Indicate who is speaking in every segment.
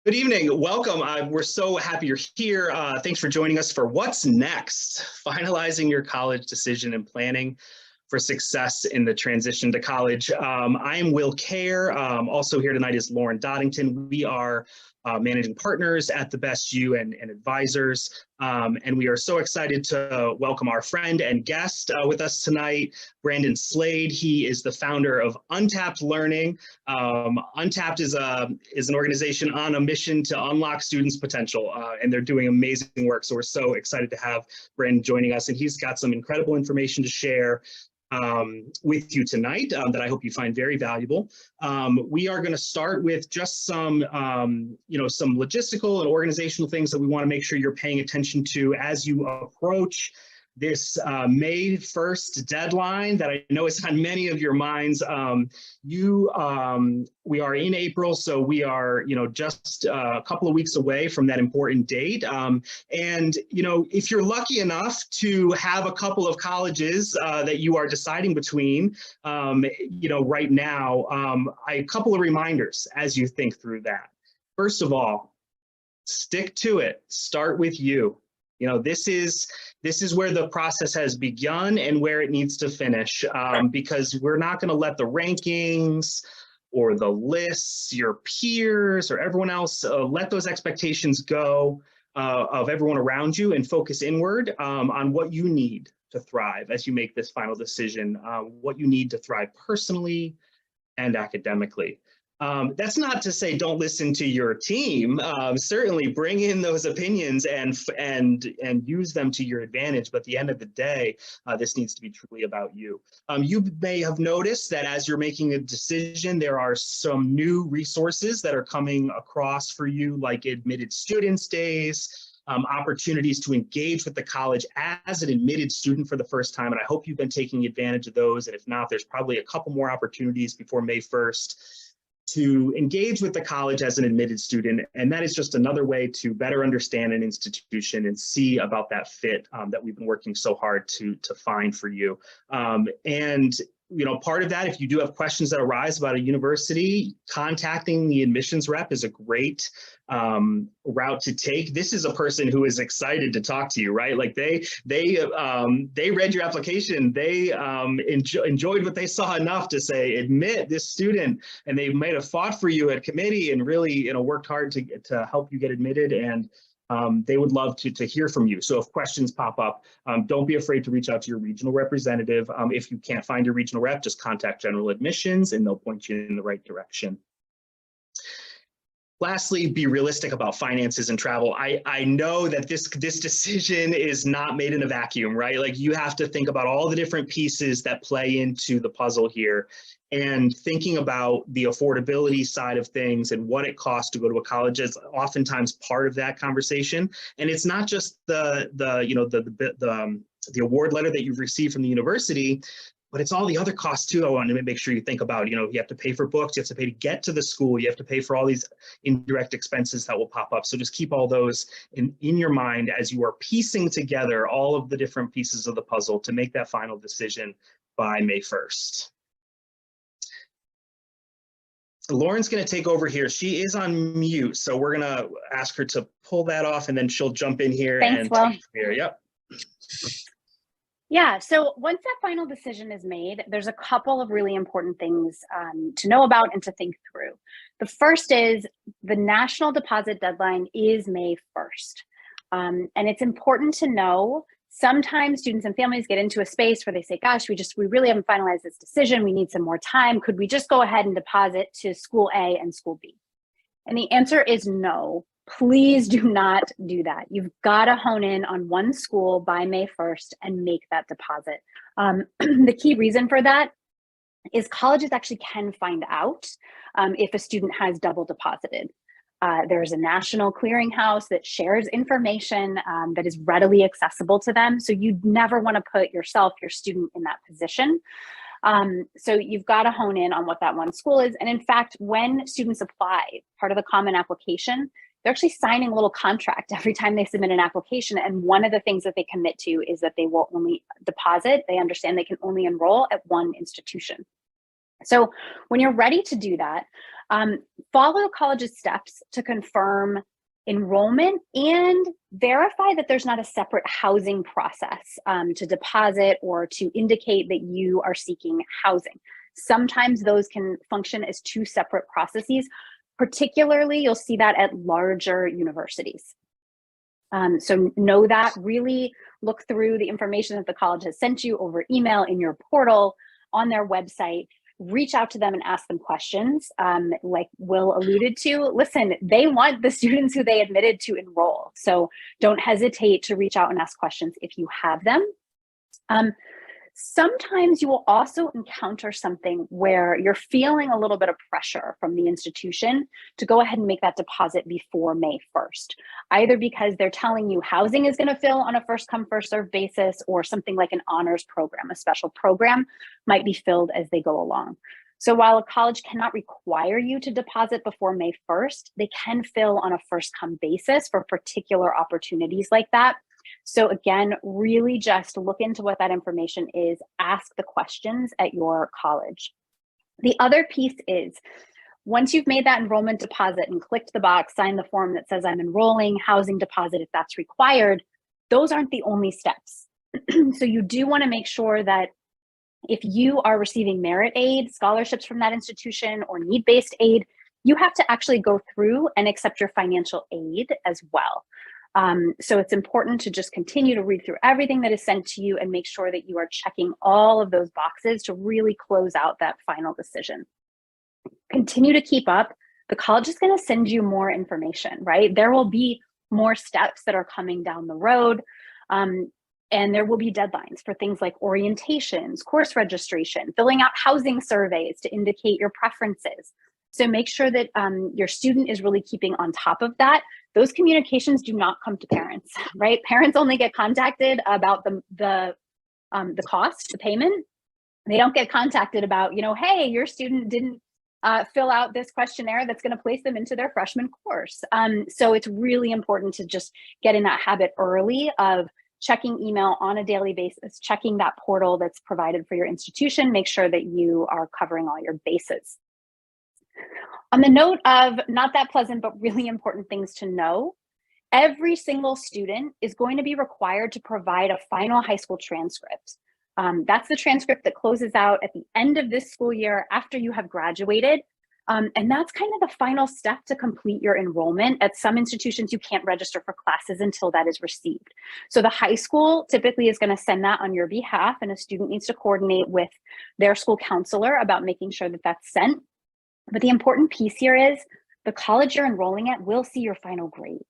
Speaker 1: Good evening. Welcome. We're so happy you're here. Thanks for joining us for What's Next? Finalizing your college decision and planning for success in the transition to college. I am Will Cayer. Also here tonight is Lauren Dodington. We are managing partners at the Best U and advisors. And we are so excited to welcome our friend and guest with us tonight, Brandon Slade. He is the founder of UnTapped Learning. UnTapped is an organization on a mission to unlock students' potential, and they're doing amazing work. So we're so excited to have Brandon joining us, and he's got some incredible information to share with you tonight that I hope you find very valuable. We are going to start with just some, some logistical and organizational things that we want to make sure you're paying attention to as you approach this May 1st deadline that I know is on many of your minds. We are in April, so we are, just a couple of weeks away from that important date. And, if you're lucky enough to have a couple of colleges that you are deciding between, right now, a couple of reminders as you think through that. First of all, stick to it. Start with you. This is where the process has begun and where it needs to finish, because we're not going to let the rankings or the lists, your peers or everyone else, let those expectations go of everyone around you and focus inward on what you need to thrive as you make this final decision, what you need to thrive personally and academically. That's not to say don't listen to your team. Certainly bring in those opinions and use them to your advantage. But at the end of the day, this needs to be truly about you. You may have noticed that as you're making a decision, there are some new resources that are coming across for you, like admitted students days, opportunities to engage with the college as an admitted student for the first time. And I hope you've been taking advantage of those. And if not, there's probably a couple more opportunities before May 1st. To engage with the college as an admitted student. And that is just another way to better understand an institution and see about that fit that we've been working so hard to find for you. Part of that, if you do have questions that arise about a university, contacting the admissions rep is a great route to take. This is a person who is excited to talk to you, right? Like they read your application, they enjoyed what they saw enough to say, admit this student, and they might have fought for you at committee and really, worked hard to help you get admitted. And they would love to hear from you. So if questions pop up, don't be afraid to reach out to your regional representative. If you can't find your regional rep, just contact general admissions and they'll point you in the right direction. Lastly, be realistic about finances and travel. I know that this decision is not made in a vacuum, right? Like you have to think about all the different pieces that play into the puzzle here, and thinking about the affordability side of things and what it costs to go to a college is oftentimes part of that conversation. And it's not just the award letter that you've received from the university, but it's all the other costs too. I want to make sure you think about, you have to pay for books, you have to pay to get to the school, you have to pay for all these indirect expenses that will pop up. So just keep all those in your mind as you are piecing together all of the different pieces of the puzzle to make that final decision by May 1st. Lauren's going to take over here. She is on mute, so we're going to ask her to pull that off and then she'll jump in here.
Speaker 2: Thanks, Will.
Speaker 1: Here. Yep.
Speaker 2: Yeah, so once that final decision is made, there's a couple of really important things to know about and to think through. The first is the national deposit deadline is May 1st. And it's important to know sometimes students and families get into a space where they say, gosh, we really haven't finalized this decision. We need some more time. Could we just go ahead and deposit to school A and school B? And the answer is no. Please do not do that. You've got to hone in on one school by May 1st and make that deposit. The key reason for that is colleges actually can find out if a student has double deposited. There's a national clearinghouse that shares information that is readily accessible to them. So you never want to put yourself, your student, in that position. So you've got to hone in on what that one school is. And in fact, when students apply, part of the common application, they're actually signing a little contract every time they submit an application. And one of the things that they commit to is that they will only deposit. They understand they can only enroll at one institution. So when you're ready to do that, follow the college's steps to confirm enrollment and verify that there's not a separate housing process to deposit or to indicate that you are seeking housing. Sometimes those can function as two separate processes. Particularly, you'll see that at larger universities. So know that, really look through the information that the college has sent you over email, in your portal, on their website. Reach out to them and ask them questions. Like Will alluded to, listen, they want the students who they admitted to enroll. So don't hesitate to reach out and ask questions if you have them. Sometimes you will also encounter something where you're feeling a little bit of pressure from the institution to go ahead and make that deposit before May 1st, either because they're telling you housing is going to fill on a first come, first served basis, or something like an honors program, a special program might be filled as they go along. So while a college cannot require you to deposit before May 1st, they can fill on a first come basis for particular opportunities like that. So again, really just look into what that information is, ask the questions at your college. The other piece is, once you've made that enrollment deposit and clicked the box, signed the form that says I'm enrolling, housing deposit if that's required, those aren't the only steps. So you do want to make sure that if you are receiving merit aid, scholarships from that institution, or need-based aid, you have to actually go through and accept your financial aid as well. So it's important to just continue to read through everything that is sent to you and make sure that you are checking all of those boxes to really close out that final decision. Continue to keep up. The college is going to send you more information, right? There will be more steps that are coming down the road. And there will be deadlines for things like orientations, course registration, filling out housing surveys to indicate your preferences. So make sure that your student is really keeping on top of that. Those communications do not come to parents, right? Parents only get contacted about the cost, the payment. They don't get contacted about, hey, your student didn't fill out this questionnaire that's going to place them into their freshman course. So it's really important to just get in that habit early of checking email on a daily basis, checking that portal that's provided for your institution, make sure that you are covering all your bases. On the note of not that pleasant, but really important things to know, every single student is going to be required to provide a final high school transcript. That's the transcript that closes out at the end of this school year after you have graduated. And that's kind of the final step to complete your enrollment. At some institutions, you can't register for classes until that is received. So the high school typically is going to send that on your behalf, and a student needs to coordinate with their school counselor about making sure that that's sent. But the important piece here is the college you're enrolling at will see your final grades.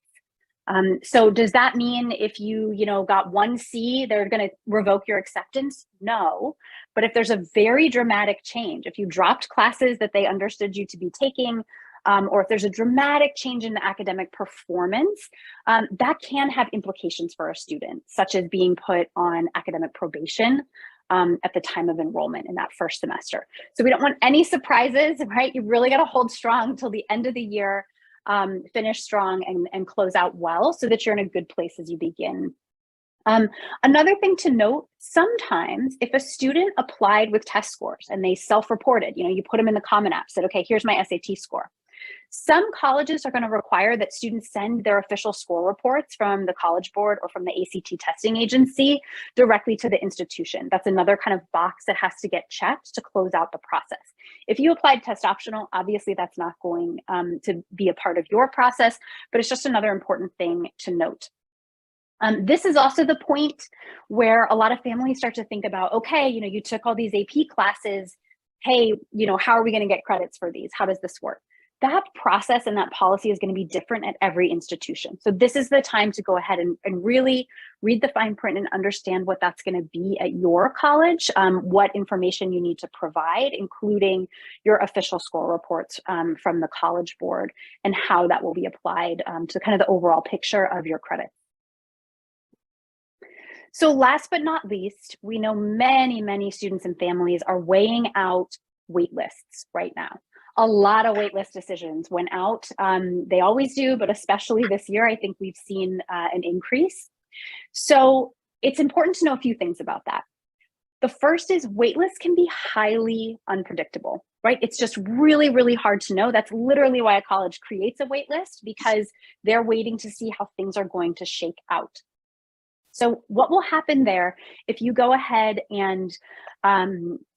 Speaker 2: So does that mean if you got 1C, they're going to revoke your acceptance? No. But if there's a very dramatic change, if you dropped classes that they understood you to be taking, or if there's a dramatic change in the academic performance, that can have implications for a student, such as being put on academic probation at the time of enrollment in that first semester. So we don't want any surprises, right? You really got to hold strong till the end of the year, finish strong and close out well so that you're in a good place as you begin. Another thing to note, sometimes if a student applied with test scores and they self-reported, you put them in the Common App, said, okay, here's my SAT score. Some colleges are going to require that students send their official score reports from the College Board or from the ACT testing agency directly to the institution. That's another kind of box that has to get checked to close out the process. If you applied test optional, obviously that's not going to be a part of your process, but it's just another important thing to note. This is also the point where a lot of families start to think about, okay, you took all these AP classes. Hey, how are we going to get credits for these? How does this work? That process and that policy is going to be different at every institution. So this is the time to go ahead and really read the fine print and understand what that's going to be at your college, what information you need to provide, including your official score reports from the College Board, and how that will be applied to kind of the overall picture of your credit. So last but not least, we know many, many students and families are weighing out wait lists right now. A lot of waitlist decisions went out. They always do, but especially this year, I think we've seen an increase. So it's important to know a few things about that. The first is waitlists can be highly unpredictable, right? It's just really, really hard to know. That's literally why a college creates a waitlist, because they're waiting to see how things are going to shake out. So what will happen there if you go ahead and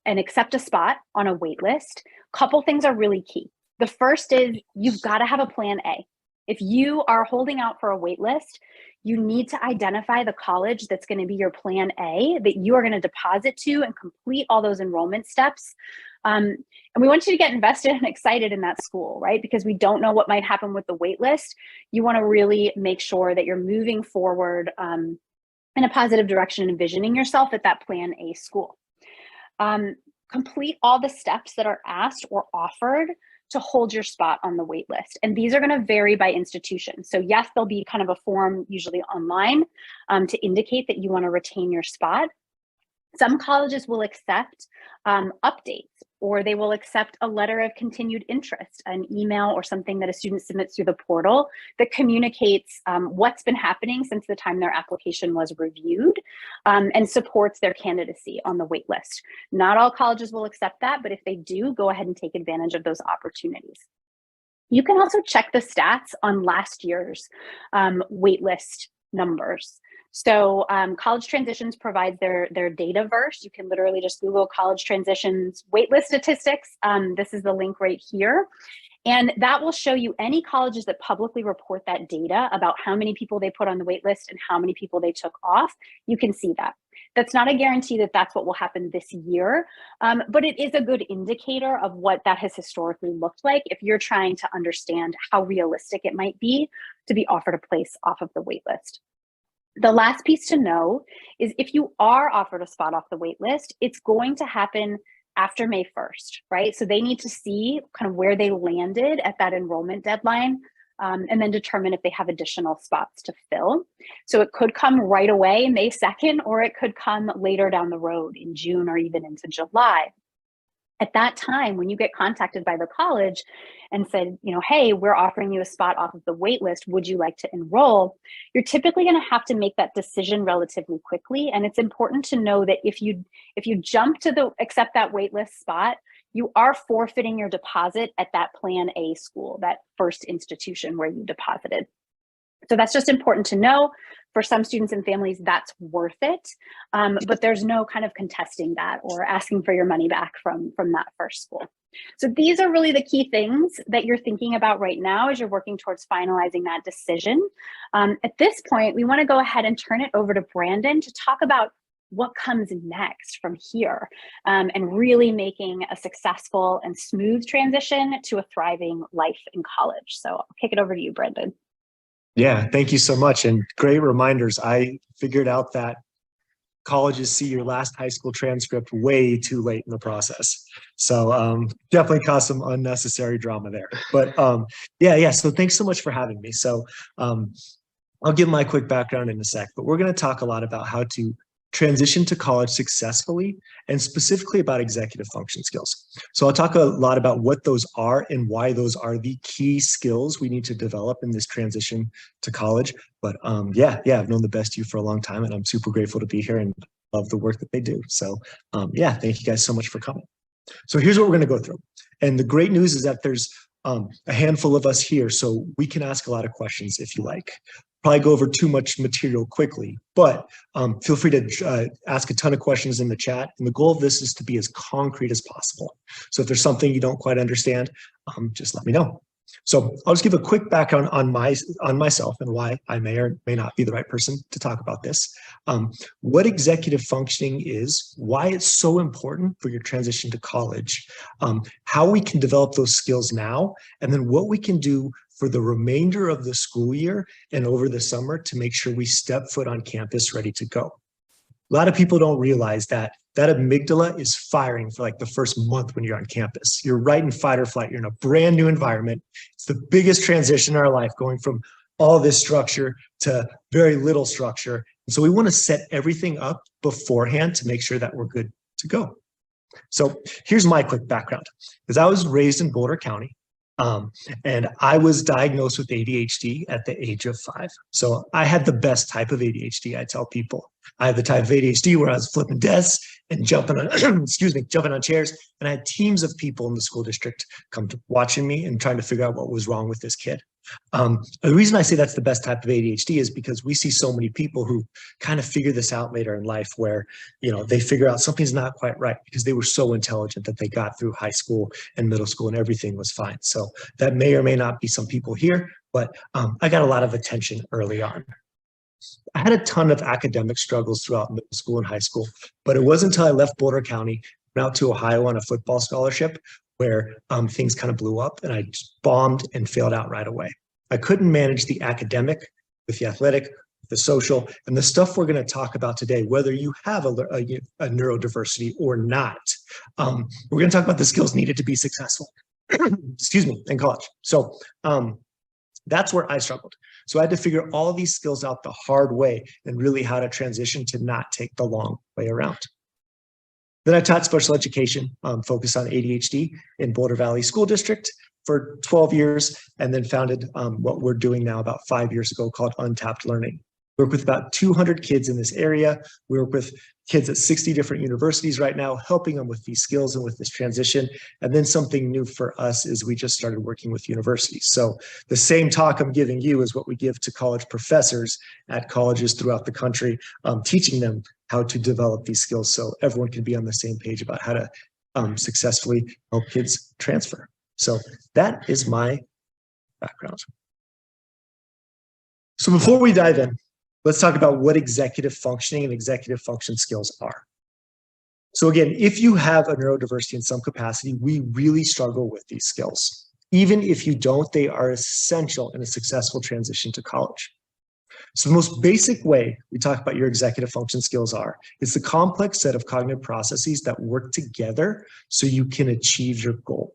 Speaker 2: accept a spot on a wait list? Couple things are really key. The first is you've got to have a plan A. If you are holding out for a wait list, you need to identify the college that's going to be your plan A that you are going to deposit to and complete all those enrollment steps. And we want you to get invested and excited in that school, right? Because we don't know what might happen with the wait list. You want to really make sure that you're moving forward in a positive direction, envisioning yourself at that plan A school. Complete all the steps that are asked or offered to hold your spot on the wait list. And these are going to vary by institution. So yes, there'll be kind of a form, usually online, to indicate that you want to retain your spot. Some colleges will accept updates, or they will accept a letter of continued interest, an email or something that a student submits through the portal that communicates what's been happening since the time their application was reviewed, and supports their candidacy on the wait list. Not all colleges will accept that, but if they do, go ahead and take advantage of those opportunities. You can also check the stats on last year's waitlist numbers. So College Transitions provides their Dataverse. You can literally just Google College Transitions waitlist statistics. This is the link right here. And that will show you any colleges that publicly report that data about how many people they put on the waitlist and how many people they took off. You can see that. That's not a guarantee that that's what will happen this year, but it is a good indicator of what that has historically looked like if you're trying to understand how realistic it might be to be offered a place off of the waitlist. The last piece to know is if you are offered a spot off the wait list, it's going to happen after May 1st, right? So they need to see kind of where they landed at that enrollment deadline, and then determine if they have additional spots to fill. So it could come right away, May 2nd, or it could come later down the road in June or even into July. At that time, when you get contacted by the college and said, you know, hey, we're offering you a spot off of the wait list, would you like to enroll? You're typically going to have to make that decision relatively quickly. And it's important to know that if you jump to accept that wait list spot, you are forfeiting your deposit at that plan A school, that first institution where you deposited. So that's just important to know. For some students and families, that's worth it, but there's no kind of contesting that or asking for your money back from that first school. So these are really the key things that you're thinking about right now as you're working towards finalizing that decision. At this point, we want to go ahead and turn it over to Brandon to talk about what comes next from here, and really making a successful and smooth transition to a thriving life in college. So I'll kick it over to you, Brandon.
Speaker 3: Yeah, thank you so much. And great reminders. I figured out that colleges see your last high school transcript way too late in the process. So definitely caused some unnecessary drama there. But yeah. So thanks so much for having me. So I'll give my quick background in a sec, but we're going to talk a lot about how to transition to college successfully, and specifically about executive function skills. So I'll talk a lot about what those are and why those are the key skills we need to develop in this transition to college. But yeah, I've known the best of you for a long time, and I'm super grateful to be here and love the work that they do. So yeah, thank you guys so much for coming. So here's what we're going to go through. And the great news is that there's a handful of us here, so we can ask a lot of questions if you like. Probably go over too much material quickly, but feel free to ask a ton of questions in the chat. And the goal of this is to be as concrete as possible. So if there's something you don't quite understand, just let me know. So I'll just give a quick background on myself and why I may or may not be the right person to talk about this. What executive functioning is, why it's so important for your transition to college, how we can develop those skills now, and then what we can do for the remainder of the school year and over the summer to make sure we step foot on campus ready to go. A lot of people don't realize that amygdala is firing for like the first month when you're on campus. You're right in fight or flight. You're in a brand new environment. It's the biggest transition in our life, going from all this structure to very little structure. And so we want to set everything up beforehand to make sure that we're good to go. So here's my quick background. Because I was raised in Boulder County. And I was diagnosed with ADHD at the age of 5. So I had the best type of ADHD, I tell people. I had the type of ADHD where I was flipping desks and jumping on, jumping on chairs. And I had teams of people in the school district come to watching me and trying to figure out what was wrong with this kid. The reason I say that's the best type of ADHD is because we see so many people who kind of figure this out later in life where, they figure out something's not quite right because they were so intelligent that they got through high school and middle school and everything was fine. So that may or may not be some people here, but I got a lot of attention early on. I had a ton of academic struggles throughout middle school and high school, but it wasn't until I left Boulder County, went out to Ohio on a football scholarship where things kind of blew up and I just bombed and failed out right away. I couldn't manage the academic with the athletic, the social, and the stuff we're going to talk about today, whether you have a neurodiversity or not. We're going to talk about the skills needed to be successful, in college. So that's where I struggled. So I had to figure all these skills out the hard way and really how to transition to not take the long way around. Then I taught special education, focused on ADHD in Boulder Valley School District for 12 years, and then founded what we're doing now about 5 years ago called UnTapped Learning. We work with about 200 kids in this area. We work with kids at 60 different universities right now, helping them with these skills and with this transition. And then something new for us is we just started working with universities. So the same talk I'm giving you is what we give to college professors at colleges throughout the country, teaching them how to develop these skills so everyone can be on the same page about how to successfully help kids transfer. So that is my background. So before we dive in, let's talk about what executive functioning and executive function skills are. So again, if you have a neurodiversity in some capacity, we really struggle with these skills. Even if you don't, they are essential in a successful transition to college. So the most basic way we talk about your executive function skills is the complex set of cognitive processes that work together so you can achieve your goal.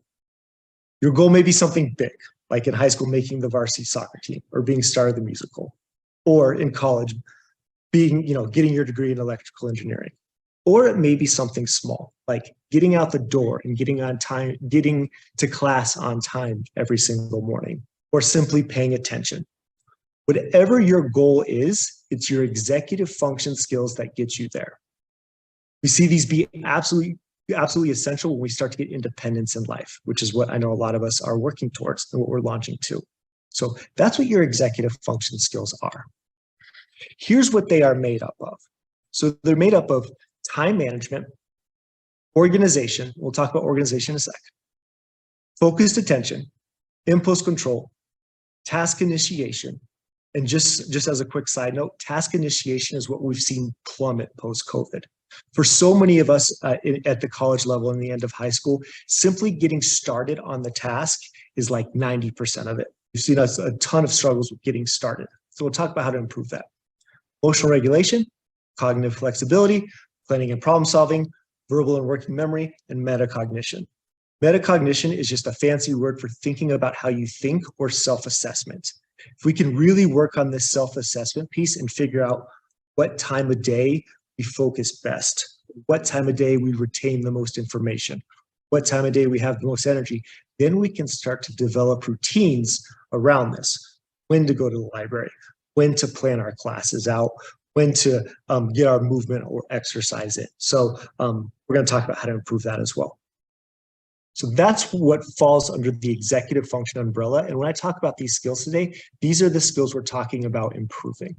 Speaker 3: Your goal may be something big, like in high school, making the varsity soccer team or being star of the musical, or in college, being, getting your degree in electrical engineering. Or it may be something small, like getting out the door and getting on time, getting to class on time every single morning, or simply paying attention. Whatever your goal is, it's your executive function skills that get you there. We see these be absolutely essential when we start to get independence in life, which is what I know a lot of us are working towards and what we're launching to. So that's what your executive function skills are. Here's what they are made up of. So they're made up of time management, organization. We'll talk about organization in a sec. Focused attention, impulse control, task initiation. And just as a quick side note, task initiation is what we've seen plummet post-COVID. For so many of us at the college level and the end of high school, simply getting started on the task is like 90% of it. We've seen a ton of struggles with getting started. So we'll talk about how to improve that. Emotional regulation, cognitive flexibility, planning and problem solving, verbal and working memory, and metacognition. Metacognition is just a fancy word for thinking about how you think or self-assessment. If we can really work on this self-assessment piece and figure out what time of day we focus best, what time of day we retain the most information, what time of day we have the most energy, then we can start to develop routines around this. When to go to the library, when to plan our classes out, when to get our movement or exercise in. So we're going to talk about how to improve that as well. So that's what falls under the executive function umbrella. And when I talk about these skills today, these are the skills we're talking about improving.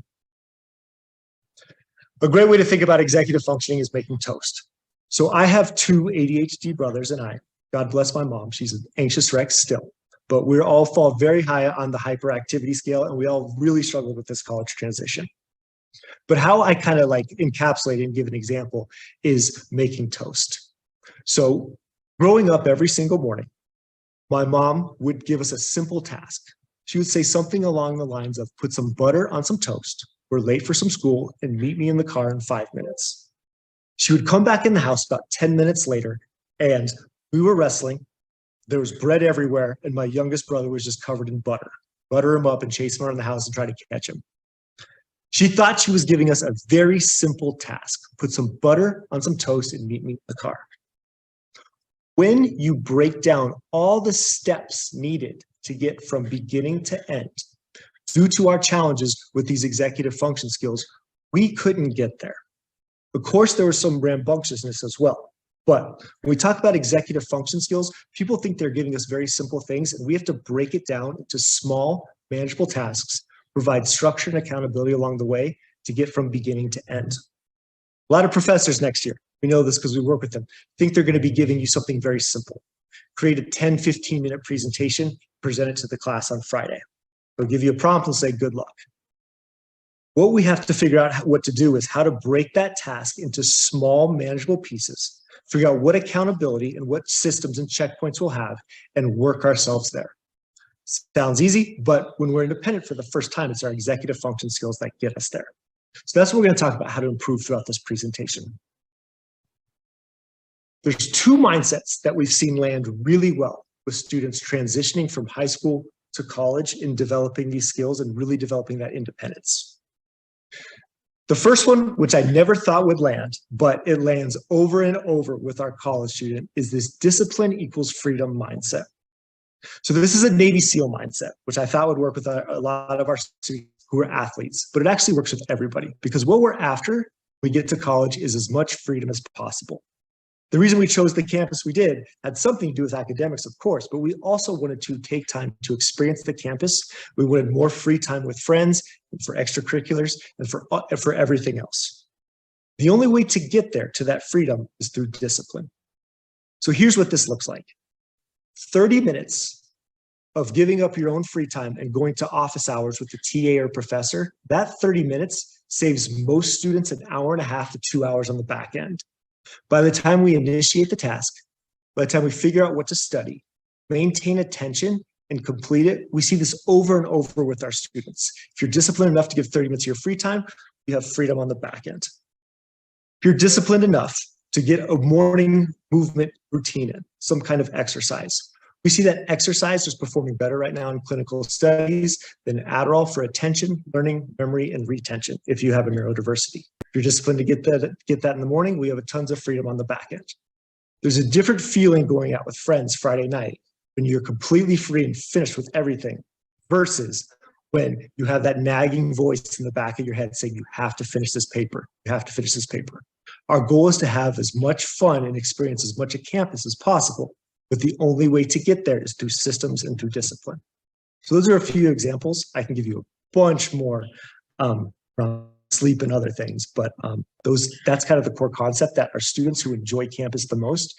Speaker 3: A great way to think about executive functioning is making toast. So I have 2 ADHD brothers and I, God bless my mom, she's an anxious wreck still, but we all fall very high on the hyperactivity scale and we all really struggled with this college transition. But how I kind of like encapsulate and give an example is making toast. So growing up every single morning, my mom would give us a simple task. She would say something along the lines of put some butter on some toast, we're late for some school, and meet me in the car in 5 minutes. She would come back in the house about 10 minutes later and we were wrestling. There was bread everywhere and my youngest brother was just covered in butter. Butter him up and chase him around the house and try to catch him. She thought she was giving us a very simple task. Put some butter on some toast and meet me in the car. When you break down all the steps needed to get from beginning to end, due to our challenges with these executive function skills, We couldn't get there. Of course, there was some rambunctiousness as well. But when we talk about executive function skills, people think they're giving us very simple things, and we have to break it down into small, manageable tasks, provide structure and accountability along the way to get from beginning to end. A lot of professors next year, we know this because we work with them, think they're going to be giving you something very simple. Create a 10, 15-minute presentation, present it to the class on Friday. They'll give you a prompt and say, good luck. What we have to figure out what to do is how to break that task into small, manageable pieces, figure out what accountability and what systems and checkpoints we'll have, and work ourselves there. Sounds easy, but when we're independent for the first time, it's our executive function skills that get us there. So that's what we're going to talk about, how to improve throughout this presentation. There's two mindsets that we've seen land really well with students transitioning from high school to college in developing these skills and really developing that independence. The first one, which I never thought would land, but it lands over and over with our college student, is this discipline equals freedom mindset. So this is a Navy SEAL mindset, which I thought would work with a lot of our students who are athletes, but it actually works with everybody because what we're after when we get to college is as much freedom as possible. The reason we chose the campus we did had something to do with academics, of course, but we also wanted to take time to experience the campus. We wanted more free time with friends, and for extracurriculars, and for everything else. The only way to get there to that freedom is through discipline. So here's what this looks like. 30 minutes of giving up your own free time and going to office hours with the TA or professor, that 30 minutes saves most students an hour and a half to 2 hours on the back end. By the time we initiate the task, by the time we figure out what to study, maintain attention, and complete it, we see this over and over with our students. If you're disciplined enough to give 30 minutes of your free time, you have freedom on the back end. If you're disciplined enough to get a morning movement routine in, some kind of exercise, we see that exercise is performing better right now in clinical studies than Adderall for attention, learning, memory, and retention if you have a neurodiversity. If you're disciplined to get that in the morning, we have tons of freedom on the back end. There's a different feeling going out with friends Friday night when you're completely free and finished with everything versus when you have that nagging voice in the back of your head saying, you have to finish this paper, you have to finish this paper. Our goal is to have as much fun and experience as much at campus as possible, but the only way to get there is through systems and through discipline. So those are a few examples. I can give you a bunch more from sleep and other things, but that's kind of the core concept that our students who enjoy campus the most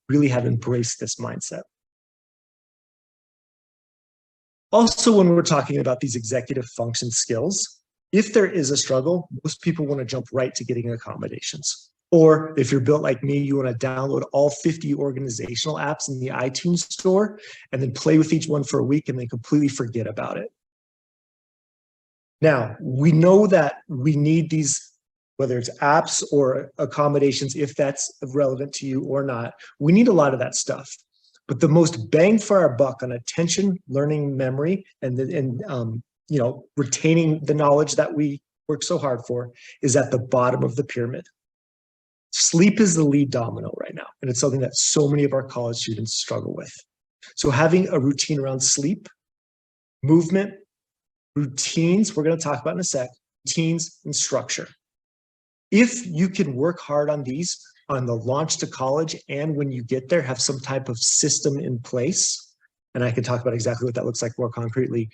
Speaker 3: really have embraced this mindset. Also, when we're talking about these executive function skills, if there is a struggle, most people want to jump right to getting accommodations. Or if you're built like me, you want to download all 50 organizational apps in the iTunes store and then play with each one for a week and then completely forget about it. Now, we know that we need these, whether it's apps or accommodations, if that's relevant to you or not, we need a lot of that stuff. But the most bang for our buck on attention, learning, memory, and retaining the knowledge that we work so hard for is at the bottom of the pyramid. Sleep is the lead domino right now, and it's something that so many of our college students struggle with. So having a routine around sleep, movement, routines, we're going to talk about in a sec, routines and structure. If you can work hard on these on the launch to college and when you get there, have some type of system in place, and I can talk about exactly what that looks like more concretely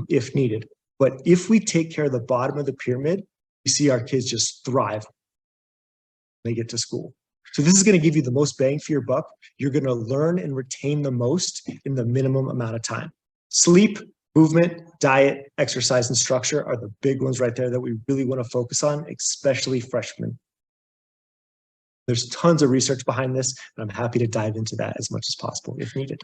Speaker 3: if needed. But if we take care of the bottom of the pyramid, we see our kids just thrive when they get to school. So this is going to give you the most bang for your buck. You're going to learn and retain the most in the minimum amount of time. Sleep, movement, diet, exercise, and structure are the big ones right there that we really want to focus on, especially freshmen. There's tons of research behind this, and I'm happy to dive into that as much as possible if needed.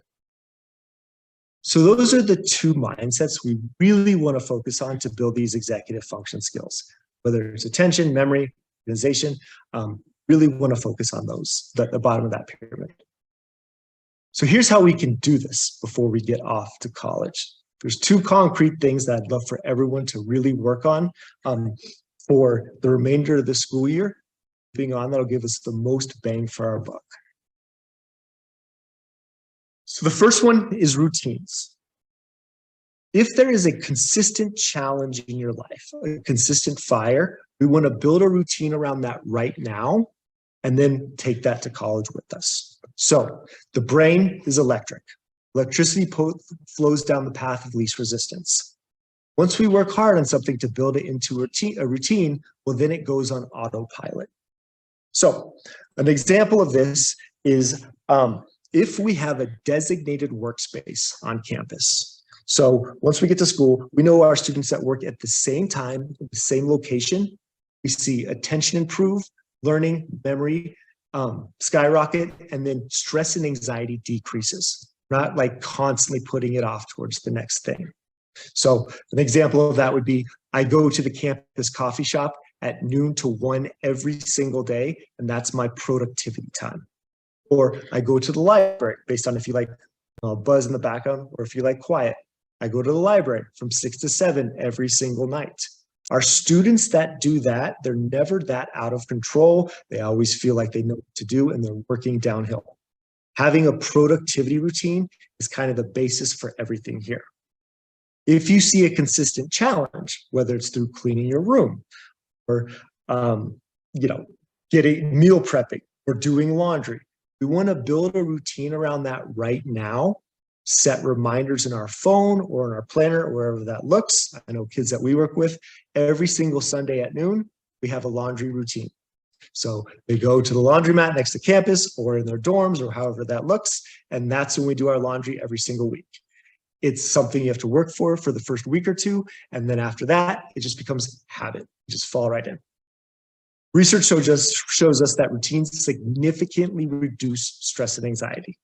Speaker 3: So those are the two mindsets we really want to focus on to build these executive function skills, whether it's attention, memory, organization, really want to focus on those, the bottom of that pyramid. So here's how we can do this before we get off to college. There's two concrete things that I'd love for everyone to really work on for the remainder of the school year. Being on, that'll give us the most bang for our buck. So the first one is routines. If there is a consistent challenge in your life, a consistent fire, we want to build a routine around that right now and then take that to college with us. So the brain is electric. Electricity flows down the path of least resistance. Once we work hard on something to build it into a routine, well, then it goes on autopilot. So an example of this is if we have a designated workspace on campus. So once we get to school, we know our students that work at the same time, at the same location. We see attention improve, learning, memory skyrocket, and then stress and anxiety decreases, not like constantly putting it off towards the next thing. So an example of that would be, I go to the campus coffee shop at noon to 1 every single day, and that's my productivity time. Or I go to the library based on if you like buzz in the background or if you like quiet. I go to the library from 6 to 7 every single night. Our students that do that, they're never that out of control. They always feel like they know what to do and they're working downhill. Having a productivity routine is kind of the basis for everything here. If you see a consistent challenge, whether it's through cleaning your room or getting meal prepping or doing laundry, we want to build a routine around that right now. Set reminders in our phone or in our planner or wherever that looks. I know kids that we work with, every single Sunday at noon, we have a laundry routine. So they go to the laundromat next to campus or in their dorms or however that looks, and that's when we do our laundry every single week. It's something you have to work for the first week or two, and then after that, it just becomes habit. You just fall right in. Research shows us that routines significantly reduce stress and anxiety.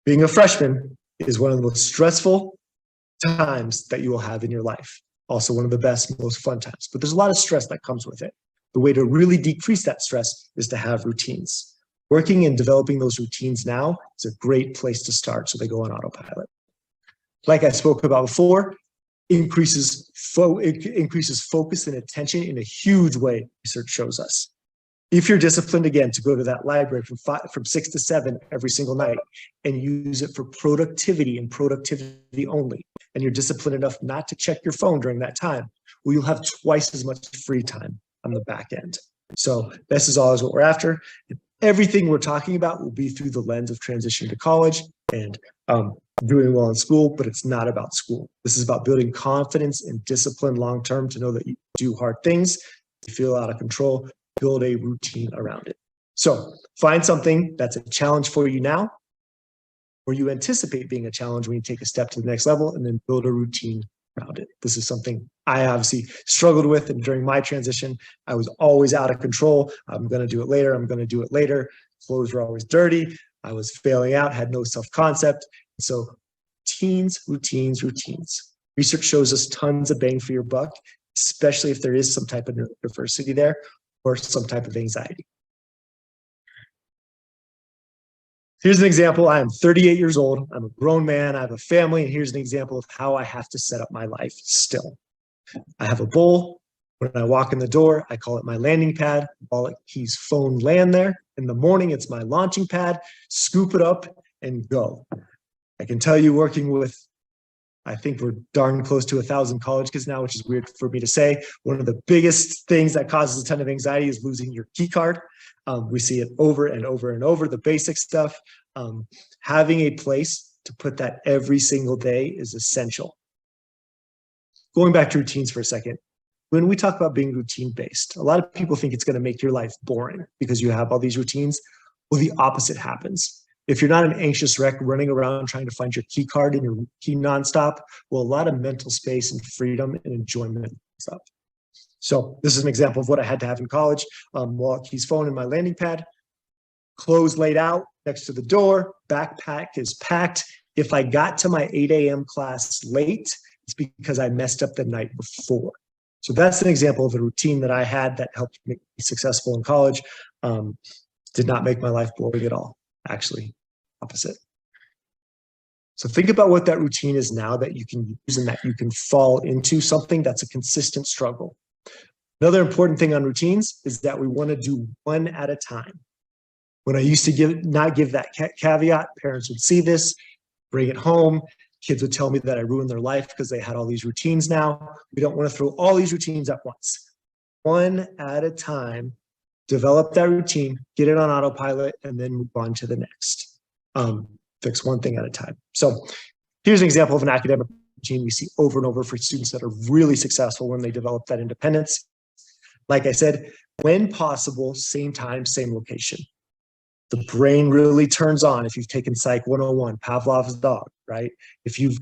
Speaker 3: Being a freshman is one of the most stressful times that you will have in your life. Also one of the best, most fun times, but there's a lot of stress that comes with it. The way to really decrease that stress is to have routines. Working and developing those routines now is a great place to start so they go on autopilot. Like I spoke about before, increases focus and attention in a huge way, research shows us. If you're disciplined, again, to go to that library from 6 to 7 every single night and use it for productivity and productivity only, and you're disciplined enough not to check your phone during that time, well, you'll have twice as much free time on the back end. So this is always what we're after. Everything we're talking about will be through the lens of transition to college and doing well in school, but it's not about school. This is about building confidence and discipline long-term to know that you do hard things, you feel out of control, build a routine around it. So find something that's a challenge for you now, or you anticipate being a challenge when you take a step to the next level, and then build a routine around it. This is something I obviously struggled with, and during my transition, I was always out of control. I'm going to do it later. I'm going to do it later. Clothes were always dirty. I was failing out, had no self-concept. So routines. Research shows us tons of bang for your buck, especially if there is some type of diversity there or some type of anxiety. Here's an example. I am 38 years old. I'm a grown man. I have a family. And here's an example of how I have to set up my life still. I have a bowl. When I walk in the door, I call it my landing pad. While he's phone land there. In the morning, it's my launching pad. Scoop it up and go. I can tell you, working with, I think we're darn close to 1,000 college kids now, which is weird for me to say. One of the biggest things that causes a ton of anxiety is losing your key card. We see it over and over and over, the basic stuff. Having a place to put that every single day is essential. Going back to routines for a second. When we talk about being routine-based, a lot of people think it's going to make your life boring because you have all these routines. Well, the opposite happens. If you're not an anxious wreck running around trying to find your key card and your key nonstop, well, a lot of mental space and freedom and enjoyment stuff. So this is an example of what I had to have in college. Walkie's phone and my landing pad, clothes laid out next to the door, backpack is packed. If I got to my 8 a.m. class late, it's because I messed up the night before. So that's an example of a routine that I had that helped make me successful in college. Did not make my life boring at all. Actually, opposite. So think about what that routine is now that you can use and that you can fall into something that's a consistent struggle. Another important thing on routines is that we want to do one at a time. When I used to not give that caveat, parents would see this, bring it home, Kids would tell me that I ruined their life because they had all these routines now. We don't want to throw all these routines at once. One at a time, develop that routine, get it on autopilot, and then move on to the next. Fix one thing at a time. So here's an example of an academic routine we see over and over for students that are really successful when they develop that independence. Like I said, when possible, same time, same location. The brain really turns on if you've taken Psych 101, Pavlov's dog, right? If you've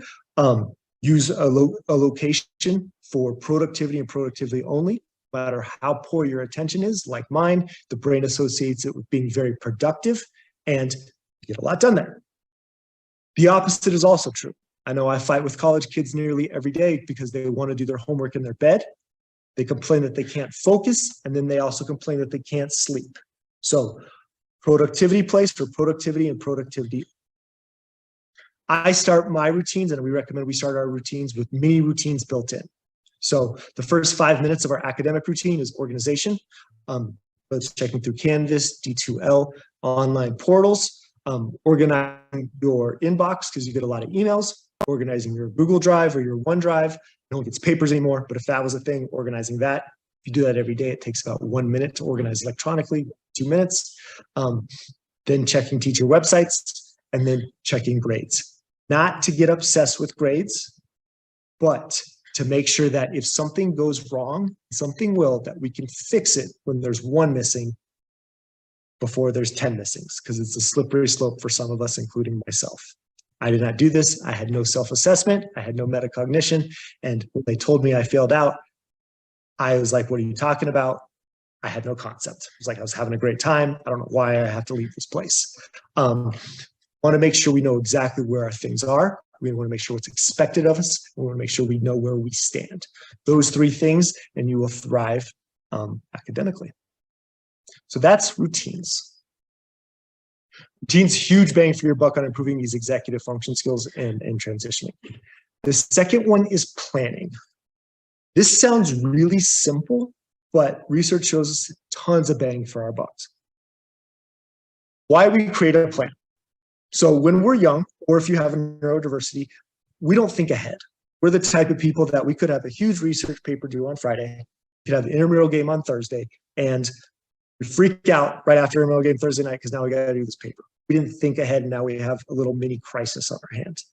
Speaker 3: used a location for productivity and productivity only, no matter how poor your attention is, like mine, the brain associates it with being very productive and you get a lot done there. The opposite is also true. I know I fight with college kids nearly every day because they want to do their homework in their bed. They complain that they can't focus, and then they also complain that they can't sleep. So productivity place for productivity and productivity. I start my routines, and we recommend we start our routines with mini routines built in. So the first 5 minutes of our academic routine is organization. That's checking through Canvas, D2L, online portals, organizing your inbox because you get a lot of emails, organizing your Google Drive or your OneDrive. No one gets papers anymore, but if that was a thing, organizing that. If you do that every day, it takes about 1 minute to organize electronically, 2 minutes. Then checking teacher websites, and then checking grades. Not to get obsessed with grades, but to make sure that if something goes wrong, something will, that we can fix it when there's one missing before there's 10 missings, because it's a slippery slope for some of us, including myself. I did not do this. I had no self-assessment. I had no metacognition. And when they told me I failed out, I was like, what are you talking about? I had no concept. It was like I was having a great time. I don't know why I have to leave this place. Want to make sure we know exactly where our things are. We want to make sure what's expected of us. We want to make sure we know where we stand. Those three things, and you will thrive academically. So that's routines. Routines, huge bang for your buck on improving these executive function skills and transitioning. The second one is planning. This sounds really simple, but research shows us tons of bang for our bucks. Why we create a plan. So when we're young, or if you have a neurodiversity, we don't think ahead. We're the type of people that we could have a huge research paper due on Friday, we could have the intramural game on Thursday, and we freak out right after intramural game Thursday night because now we got to do this paper. We didn't think ahead, and now we have a little mini crisis on our hands.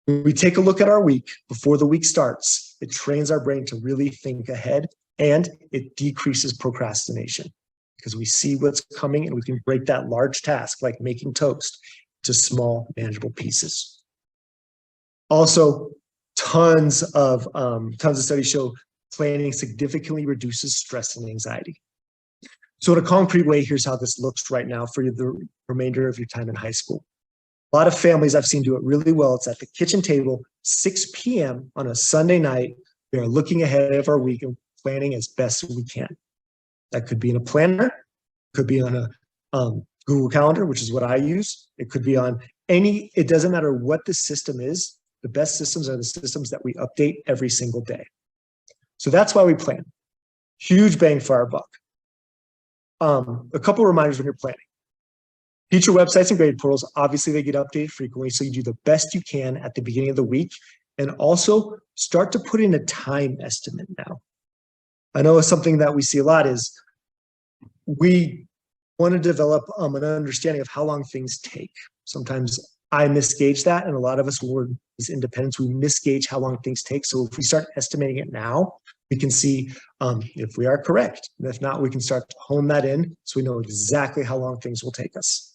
Speaker 3: When we take a look at our week before the week starts, it trains our brain to really think ahead, and it decreases procrastination because we see what's coming and we can break that large task like making toast to small manageable pieces. Also, tons of studies show planning significantly reduces stress and anxiety. So in a concrete way, here's how this looks right now for the remainder of your time in high school. A lot of families I've seen do it really well. It's at the kitchen table, 6 p.m. on a Sunday night. We are looking ahead of our week and planning as best we can. That could be in a planner, could be on a Google Calendar, which is what I use. It could be on any, it doesn't matter what the system is. The best systems are the systems that we update every single day. So that's why we plan. Huge bang for our buck. A couple of reminders when you're planning. Teacher websites and grade portals, obviously they get updated frequently, so you do the best you can at the beginning of the week, and also start to put in a time estimate now. I know something that we see a lot is we want to develop an understanding of how long things take. Sometimes I misgauge that, and a lot of us, when we're as independents, we misgauge how long things take. So if we start estimating it now, we can see if we are correct. And if not, we can start to hone that in so we know exactly how long things will take us.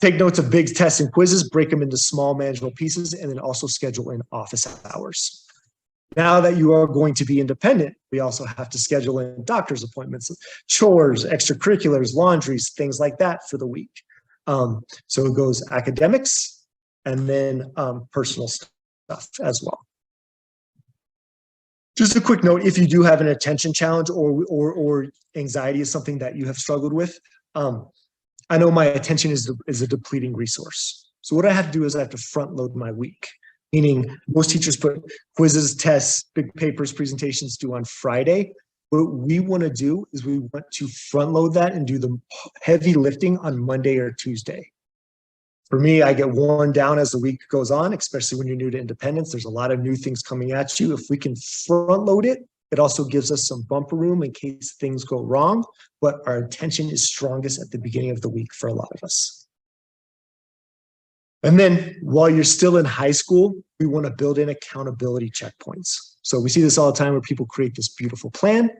Speaker 3: Take notes of big tests and quizzes, break them into small manageable pieces, and then also schedule in office hours. Now that you are going to be independent, we also have to schedule in doctor's appointments, chores, extracurriculars, laundries, things like that for the week. So it goes academics and then personal stuff as well. Just a quick note, if you do have an attention challenge or anxiety is something that you have struggled with, I know my attention is a depleting resource. So what I have to do is I have to front load my week, meaning most teachers put quizzes, tests, big papers, presentations due on Friday. What we want to do is we want to front load that and do the heavy lifting on Monday or Tuesday. For me, I get worn down as the week goes on, especially when you're new to independence. There's a lot of new things coming at you. If we can front load it, it also gives us some bumper room in case things go wrong, but our attention is strongest at the beginning of the week for a lot of us. And then while you're still in high school, we want to build in accountability checkpoints. So we see this all the time where people create this beautiful plan,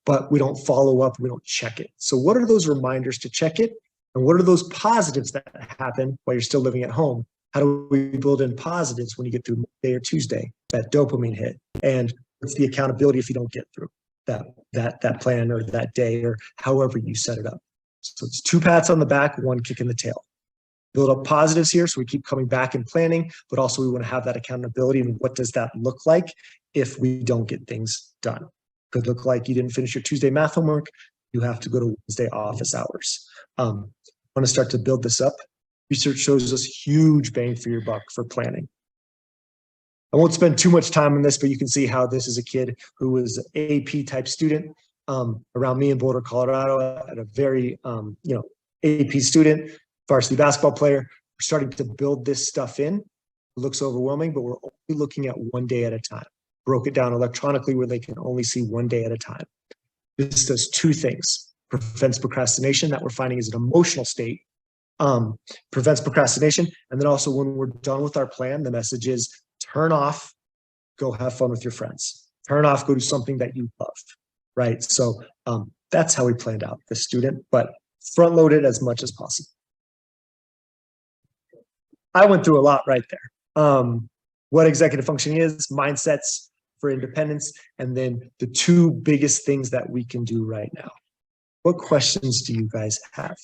Speaker 3: but we don't follow up, we don't check it. So what are those reminders to check it? And what are those positives that happen while you're still living at home? How do we build in positives when you get through Monday or Tuesday, that dopamine hit? And what's the accountability if you don't get through that plan or that day or however you set it up? So it's 2 pats on the back, 1 kick in the tail. Build up positives here so we keep coming back and planning, but also we want to have that accountability. And what does that look like if we don't get things done? Could look like you didn't finish your Tuesday math homework. You have to go to Wednesday office hours. I want to start to build this up. Research shows us huge bang for your buck for planning. I won't spend too much time on this, but you can see how this is a kid who was an AP type student around me in Boulder, Colorado, at a very, AP student, varsity basketball player. We're starting to build this stuff in. It looks overwhelming, but we're only looking at 1 day at a time. Broke it down electronically where they can only see 1 day at a time. This does 2 things. Prevents procrastination, that we're finding is an emotional state. Prevents procrastination. And then also when we're done with our plan, the message is turn off, go have fun with your friends. Turn off, go do something that you love, right? So that's how we planned out the student, but front load it as much as possible. I went through a lot right there. What executive functioning is, mindsets for independence, and then the 2 biggest things that we can do right now. What questions do you guys have?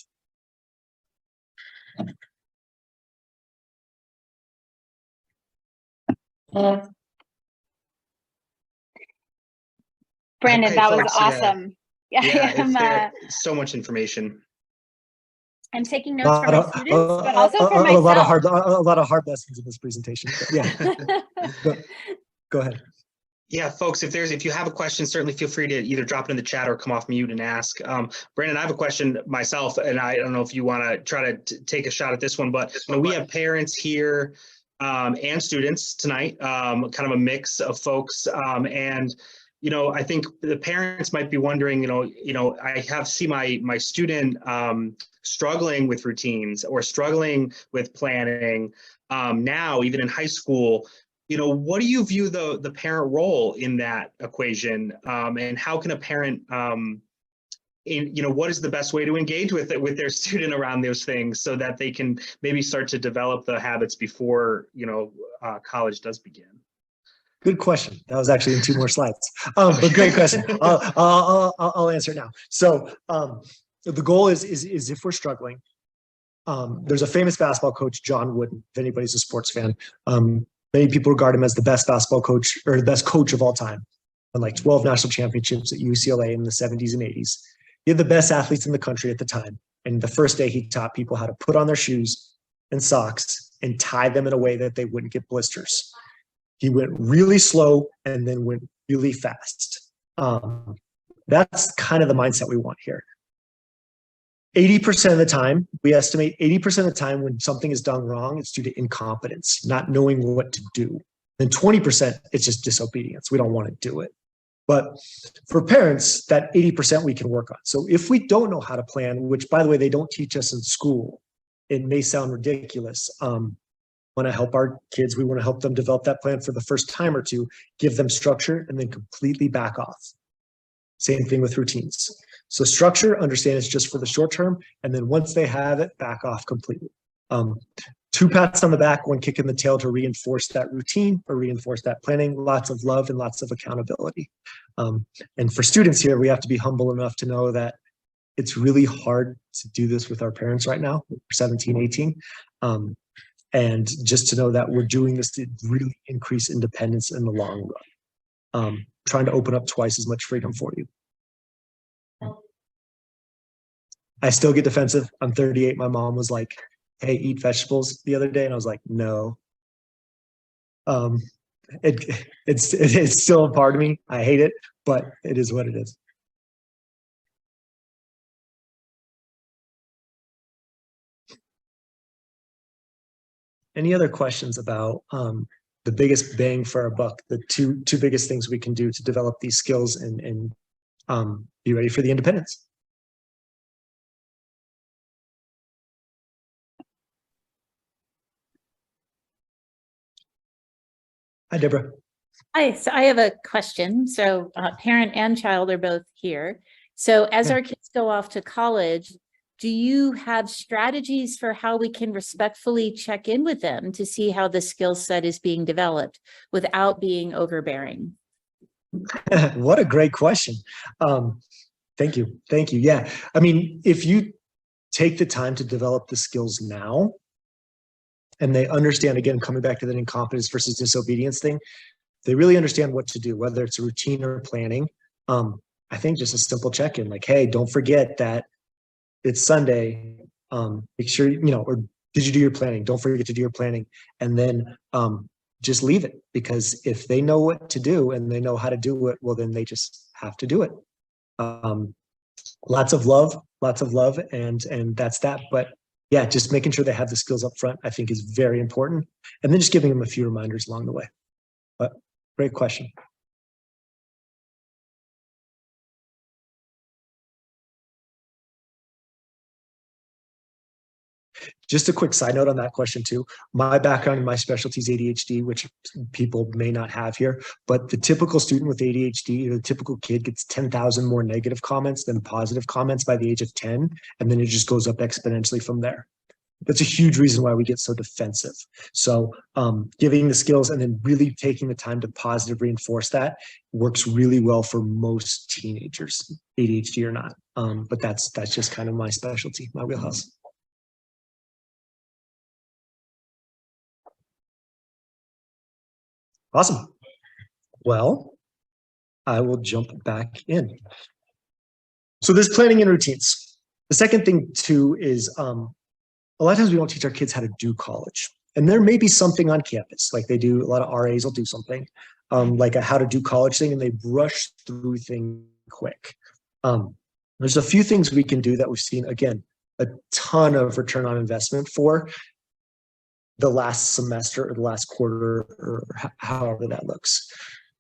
Speaker 2: Brandon,
Speaker 1: Okay,
Speaker 2: that was
Speaker 1: folks,
Speaker 2: awesome. Yeah,
Speaker 1: so much information.
Speaker 2: I'm taking notes for my students, but also for myself.
Speaker 3: A lot of hard lessons in this presentation. Yeah, go ahead.
Speaker 1: Yeah, folks, if you have a question, certainly feel free to either drop it in the chat or come off mute and ask. Brandon, I have a question myself, and I don't know if you want to try to take a shot at this one, but we have parents here and students tonight, kind of a mix of folks, and I think the parents might be wondering, I see my student struggling with routines or struggling with planning now, even in high school. What do you view the parent role in that equation, and how can a parent, what is the best way to engage with their student around those things so that they can maybe start to develop the habits before college does begin?
Speaker 3: Good question. That was actually in 2 more slides, but great question. I'll answer it now. So the goal is if we're struggling, there's a famous basketball coach, John Wooden, if anybody's a sports fan. Many people regard him as the best basketball coach or the best coach of all time, and like 12 national championships at UCLA in the 70s and 80s. He had the best athletes in the country at the time. And the first day he taught people how to put on their shoes and socks and tie them in a way that they wouldn't get blisters. He went really slow and then went really fast. That's kind of the mindset we want here. 80% of the time, we estimate 80% of the time when something is done wrong, it's due to incompetence, not knowing what to do. Then 20%, it's just disobedience. We don't want to do it. But for parents, that 80% we can work on. So if we don't know how to plan, which by the way, they don't teach us in school, it may sound ridiculous. Want to help our kids, we want to help them develop that plan for the first time or two, give them structure, and then completely back off. Same thing with routines. So structure, understand it's just for the short term, and then once they have it, back off completely. 2 pats on the back, 1 kick in the tail to reinforce that routine or reinforce that planning, lots of love and lots of accountability. And for students here, we have to be humble enough to know that it's really hard to do this with our parents right now, 17, 18. And just to know that we're doing this to really increase independence in the long run. Trying to open up twice as much freedom for you. I still get defensive. I'm 38. My mom was like, hey, eat vegetables the other day. And I was like, no. It's still a part of me. I hate it, but it is what it is. Any other questions about the biggest bang for our buck, the two biggest things we can do to develop these skills and be ready for the independence? Hi, Deborah.
Speaker 4: Hi, so I have a question. So parent and child are both here. So as our kids go off to college, do you have strategies for how we can respectfully check in with them to see how the skill set is being developed without being overbearing?
Speaker 3: What a great question. Thank you. Thank you. Yeah. I mean, if you take the time to develop the skills now, and they understand, again, coming back to that incompetence versus disobedience thing, they really understand what to do, whether it's a routine or planning. I think just a simple check-in, like, hey, don't forget that it's Sunday. Make sure, or did you do your planning? Don't forget to do your planning. And then just leave it, because if they know what to do and they know how to do it, well, then they just have to do it. Lots of love, and that's that. But yeah, just making sure they have the skills up front, I think, is very important. And then just giving them a few reminders along the way. But great question. Just a quick side note on that question too. My background and my specialty is ADHD, which people may not have here, but the typical student with ADHD, the typical kid, gets 10,000 more negative comments than positive comments by the age of 10. And then it just goes up exponentially from there. That's a huge reason why we get so defensive. So giving the skills and then really taking the time to positive reinforce that works really well for most teenagers, ADHD or not. But that's just kind of my specialty, my wheelhouse. Awesome. Well, I will jump back in. So there's planning and routines. The second thing too is a lot of times we don't teach our kids how to do college. And there may be something on campus, like they do, a lot of RAs will do something like a how to do college thing, and they brush through things quick. There's a few things we can do that we've seen, again, a ton of return on investment for the last semester or the last quarter or however that looks.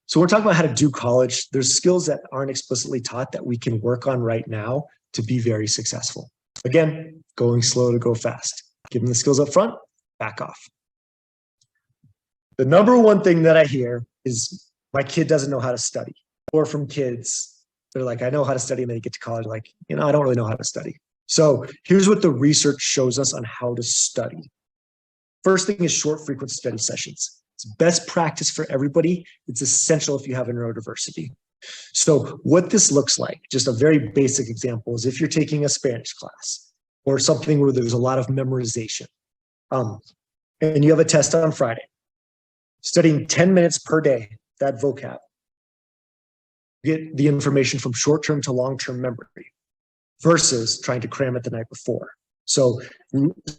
Speaker 3: So we're talking about how to do college. There's skills that aren't explicitly taught that we can work on right now to be very successful. Again, going slow to go fast. Give them the skills up front, back off. The number one thing that I hear is my kid doesn't know how to study. Or from kids, they're like, I know how to study, and then they get to college, like, I don't really know how to study. So here's what the research shows us on how to study. First thing is short, frequent study sessions. It's best practice for everybody. It's essential if you have a neurodiversity. So what this looks like, just a very basic example, is if you're taking a Spanish class or something where there's a lot of memorization, and you have a test on Friday, studying 10 minutes per day, that vocab, get the information from short-term to long-term memory versus trying to cram it the night before. So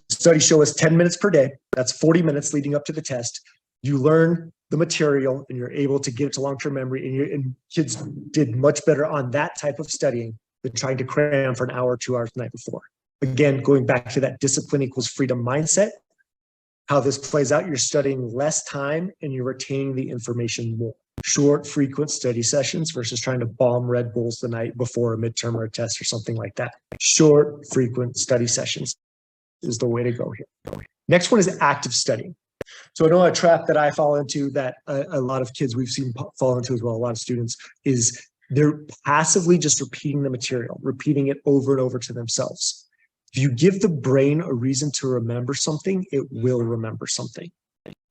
Speaker 3: studies show us 10 minutes per day. That's 40 minutes leading up to the test. You learn the material and you're able to get it to long-term memory, and kids did much better on that type of studying than trying to cram for an hour or 2 hours the night before. Again, going back to that discipline equals freedom mindset, how this plays out, you're studying less time and you're retaining the information more. Short, frequent study sessions versus trying to bomb Red Bulls the night before a midterm or a test or something like that. Short, frequent study sessions is the way to go here. Next one is active studying. So I know a trap that I fall into, that a lot of kids we've seen fall into as well, a lot of students, is they're passively just repeating the material, repeating it over and over to themselves. If you give the brain a reason to remember something, it will remember something.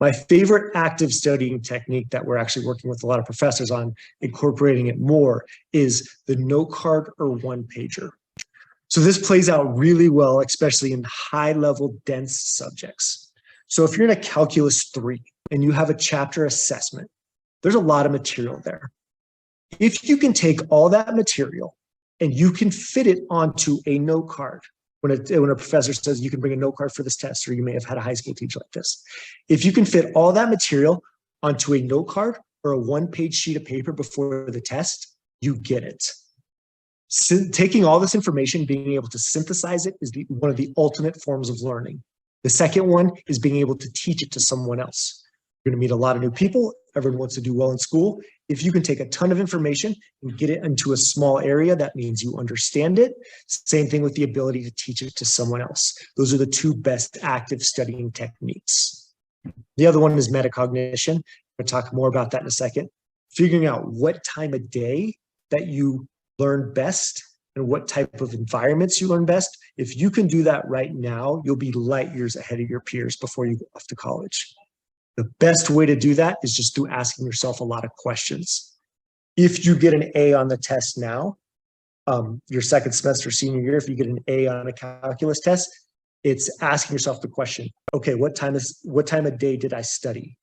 Speaker 3: My favorite active studying technique that we're actually working with a lot of professors on incorporating it more is the note card or one pager. So this plays out really well, especially in high level dense subjects. So if you're in a calculus 3 and you have a chapter assessment, there's a lot of material there. If you can take all that material and you can fit it onto a note card, when a professor says you can bring a note card for this test, or you may have had a high school teacher like this. If you can fit all that material onto a note card or a one-page sheet of paper before the test, you get it. Taking all this information, being able to synthesize it is one of the ultimate forms of learning. The second one is being able to teach it to someone else. You're going to meet a lot of new people. Everyone wants to do well in school. If you can take a ton of information and get it into a small area, that means you understand it. Same thing with the ability to teach it to someone else. Those are the two best active studying techniques. The other one is metacognition. We'll talk more about that in a second. Figuring out what time of day that you learn best and what type of environments you learn best. If you can do that right now, you'll be light years ahead of your peers before you go off to college. The best way to do that is just through asking yourself a lot of questions. If you get an A on the test now, your second semester senior year, if you get an A on a calculus test, it's asking yourself the question, okay, what time of day did I study?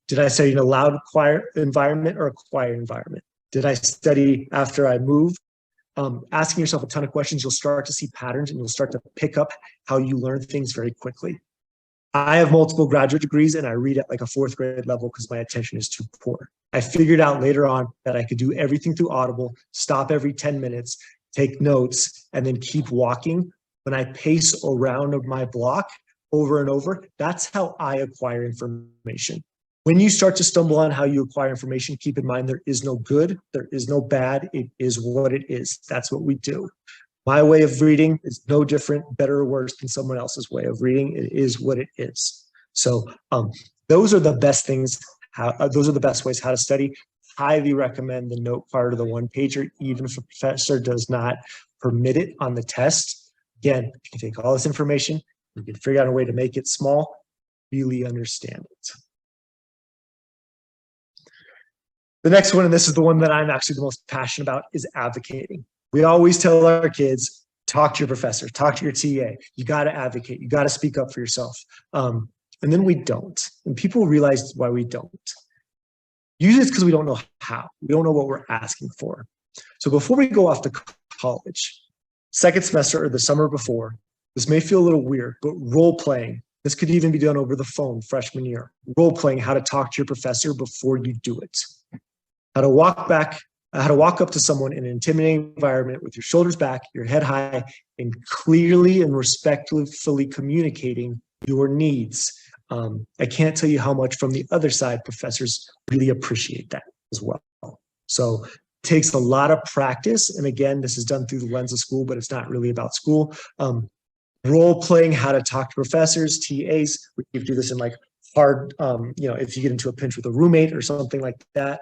Speaker 3: Did I study in a loud, quiet environment or a quiet environment? Did I study after I moved? Asking yourself a ton of questions, you'll start to see patterns and you'll start to pick up how you learn things very quickly. I have multiple graduate degrees and I read at like a 4th grade level because my attention is too poor. I figured out later on that I could do everything through Audible, stop every 10 minutes, take notes, and then keep walking. When I pace around my block over and over, that's how I acquire information. When you start to stumble on how you acquire information, keep in mind there is no good, there is no bad, it is what it is. That's what we do. My way of reading is no different, better or worse than someone else's way of reading. It is what it is. So those are the best things. Those are the best ways how to study. Highly recommend the note part of the one-pager, even if a professor does not permit it on the test. Again, you can take all this information, you can figure out a way to make it small, really understand it. The next one, and this is the one that I'm actually the most passionate about, is advocating. We always tell our kids, talk to your professor, talk to your TA. You got to advocate. You got to speak up for yourself. And then we don't. And people realize why we don't. Usually it's because we don't know how. We don't know what we're asking for. So before we go off to college, second semester or the summer before, this may feel a little weird, but role playing. This could even be done over the phone freshman year. Role playing how to talk to your professor before you do it. How to walk up to someone in an intimidating environment with your shoulders back, your head high, and clearly and respectfully communicating your needs. I can't tell you how much from the other side professors really appreciate that as well. So it takes a lot of practice. And again, this is done through the lens of school, but it's not really about school. Role playing how to talk to professors, TAs. We do this in like hard, if you get into a pinch with a roommate or something like that.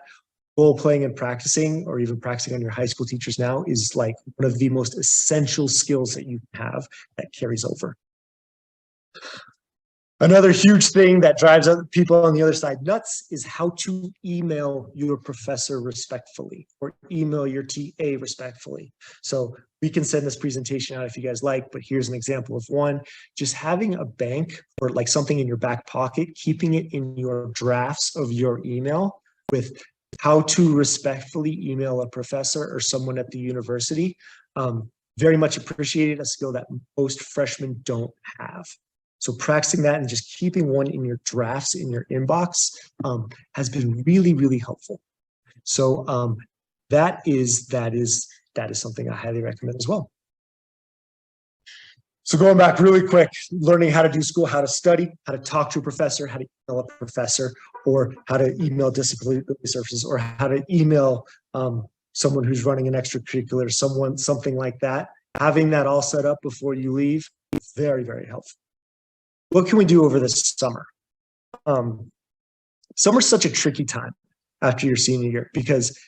Speaker 3: Role playing and practicing, or even practicing on your high school teachers now, is like one of the most essential skills that you have that carries over. Another huge thing that drives other people on the other side nuts is how to email your professor respectfully or email your TA respectfully. So we can send this presentation out if you guys like, but here's an example of one. Just having a bank or like something in your back pocket, keeping it in your drafts of your email with how to respectfully email a professor or someone at the university. Very much appreciated, a skill that most freshmen don't have. So practicing that and just keeping one in your drafts in your inbox has been really, really helpful. So that is something I highly recommend as well. So going back really quick, learning how to do school, how to study, how to talk to a professor, how to email a professor, or how to email disciplinary services, or how to email someone who's running an extracurricular, something like that. Having that all set up before you leave, very, very helpful. What can we do over this summer? Summer's such a tricky time after your senior year because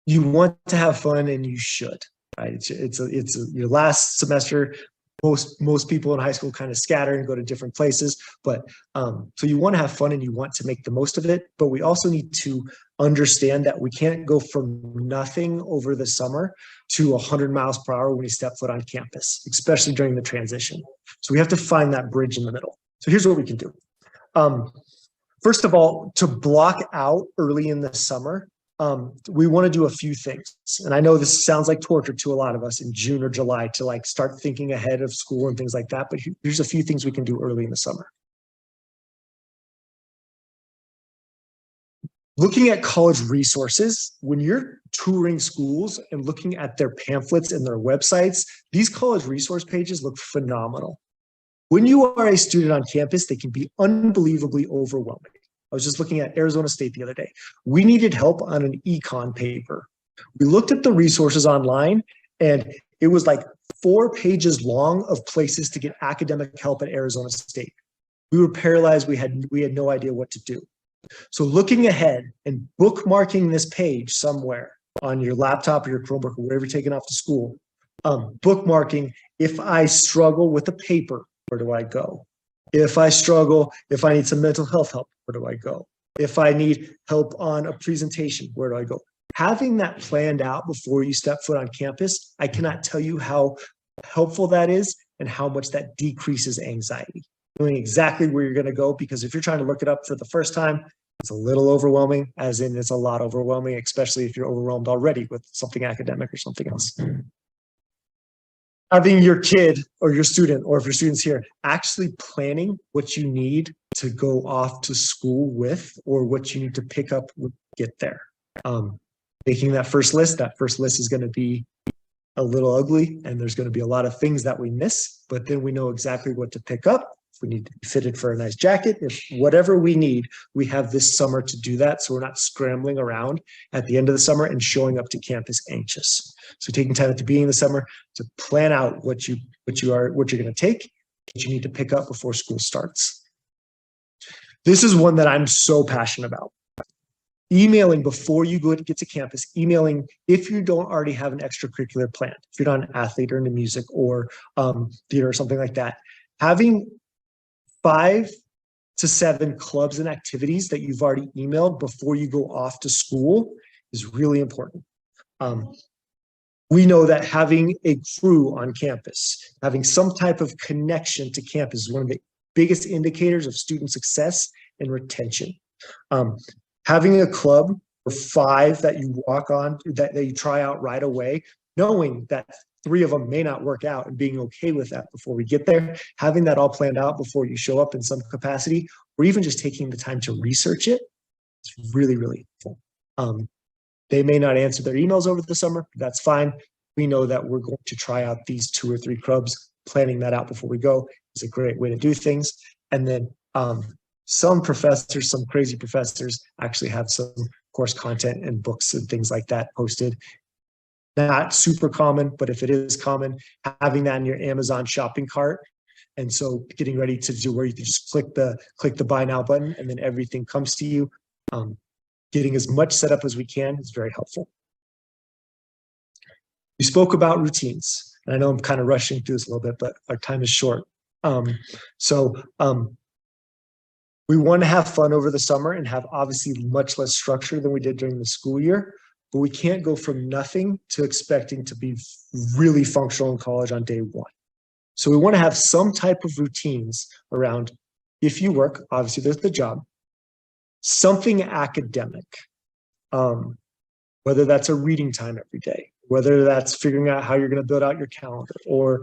Speaker 3: you want to have fun and you should, right? It's your last semester. Most people in high school kind of scatter and go to different places, but so you want to have fun and you want to make the most of it, but we also need to understand that we can't go from nothing over the summer to 100 miles per hour when you step foot on campus, especially during the transition. So we have to find that bridge in the middle. So here's what we can do. First of all, to block out early in the summer, we want to do a few things. And I know this sounds like torture to a lot of us in June or July to like start thinking ahead of school and things like that, but here's a few things we can do early in the summer. Looking at college resources, when you're touring schools and looking at their pamphlets and their websites, these college resource pages look phenomenal. When you are a student on campus, they can be unbelievably overwhelming. I was just looking at Arizona State the other day. We needed help on an econ paper. We looked at the resources online, and it was like 4 pages long of places to get academic help at Arizona State. We were paralyzed. We had no idea what to do. So looking ahead and bookmarking this page somewhere on your laptop or your Chromebook or wherever you're taking off to school, bookmarking, if I struggle with a paper, where do I go? If I struggle, if I need some mental health help, where do I go? If I need help on a presentation, where do I go? Having that planned out before you step foot on campus, I cannot tell you how helpful that is and how much that decreases anxiety. Knowing exactly where you're going to go, because if you're trying to look it up for the first time, it's a little overwhelming, as in it's a lot overwhelming, especially if you're overwhelmed already with something academic or something else. Having your kid or your student, or if your student's here, actually planning what you need to go off to school with, or what you need to pick up when you get there. Making that first list is going to be a little ugly, and there's going to be a lot of things that we miss, but then we know exactly what to pick up. If we need to be fitted for a nice jacket, if whatever we need, we have this summer to do that. So we're not scrambling around at the end of the summer and showing up to campus anxious. So taking time at the beginning of the summer to plan out what you're going to take, what you need to pick up before school starts. This is one that I'm so passionate about. Emailing before you get to campus, emailing if you don't already have an extracurricular plan, if you're not an athlete or into music or theater or something like that, having 5 to 7 clubs and activities that you've already emailed before you go off to school is really important. We know that having a crew on campus, having some type of connection to campus is one of the biggest indicators of student success and retention. Having a club or 5 that you walk on, that you try out right away, knowing that 3 of them may not work out and being okay with that before we get there, having that all planned out before you show up in some capacity, or even just taking the time to research it, it's really, really helpful. They may not answer their emails over the summer. That's fine. We know that we're going to try out these 2 or 3 clubs. Planning that out before we go is a great way to do things. And then some professors, some crazy professors, actually have some course content and books and things like that posted. Not super common, but if it is common, having that in your Amazon shopping cart. And so getting ready to do where you can just click the buy now button and then everything comes to you. Getting as much set up as we can is very helpful. We spoke about routines. And I know I'm kind of rushing through this a little bit, but our time is short. We want to have fun over the summer and have obviously much less structure than we did during the school year, but we can't go from nothing to expecting to be really functional in college on day 1. So we want to have some type of routines around, if you work, obviously there's the job, something academic, whether that's a reading time every day, whether that's figuring out how you're going to build out your calendar or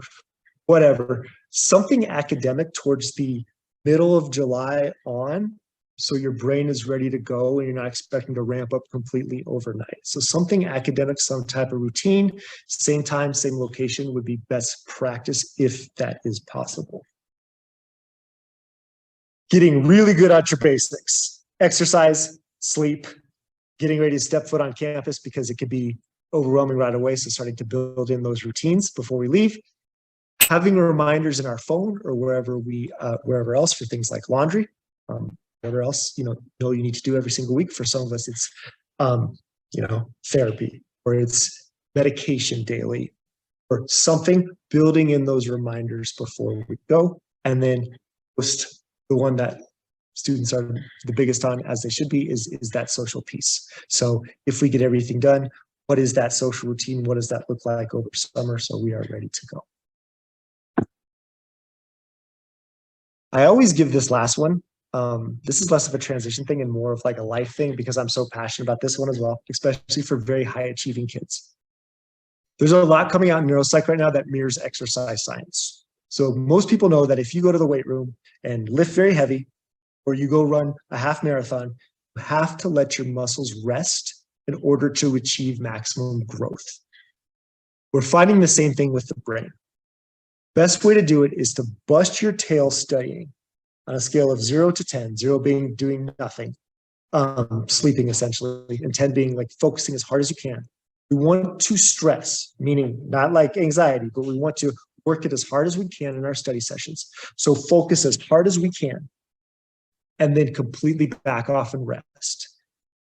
Speaker 3: whatever, something academic towards the middle of July on, so your brain is ready to go and you're not expecting to ramp up completely overnight. So something academic, some type of routine, same time, same location would be best practice if that is possible. Getting really good at your basics, exercise, sleep, getting ready to step foot on campus because it could be overwhelming right away. So starting to build in those routines before we leave. Having reminders in our phone or wherever else for things like laundry, whatever else you need to do every single week. For some of us, it's therapy, or it's medication daily, or something. Building in those reminders before we go, and then just the one that students are the biggest on, as they should be, is that social piece. So if we get everything done, what is that social routine? What does that look like over summer? So we are ready to go. I always give this last one. This is less of a transition thing and more of like a life thing, because I'm so passionate about this one as well, especially for very high achieving kids. There's a lot coming out in neuropsych right now that mirrors exercise science. So most people know that if you go to the weight room and lift very heavy, or you go run a half marathon, you have to let your muscles rest in order to achieve maximum growth. We're finding the same thing with the brain. Best way to do it is to bust your tail studying on a scale of 0 to 10, 0 being doing nothing, sleeping essentially, and 10 being like focusing as hard as you can. We want to stress, meaning not like anxiety, but we want to work it as hard as we can in our study sessions. So focus as hard as we can, and then completely back off and rest.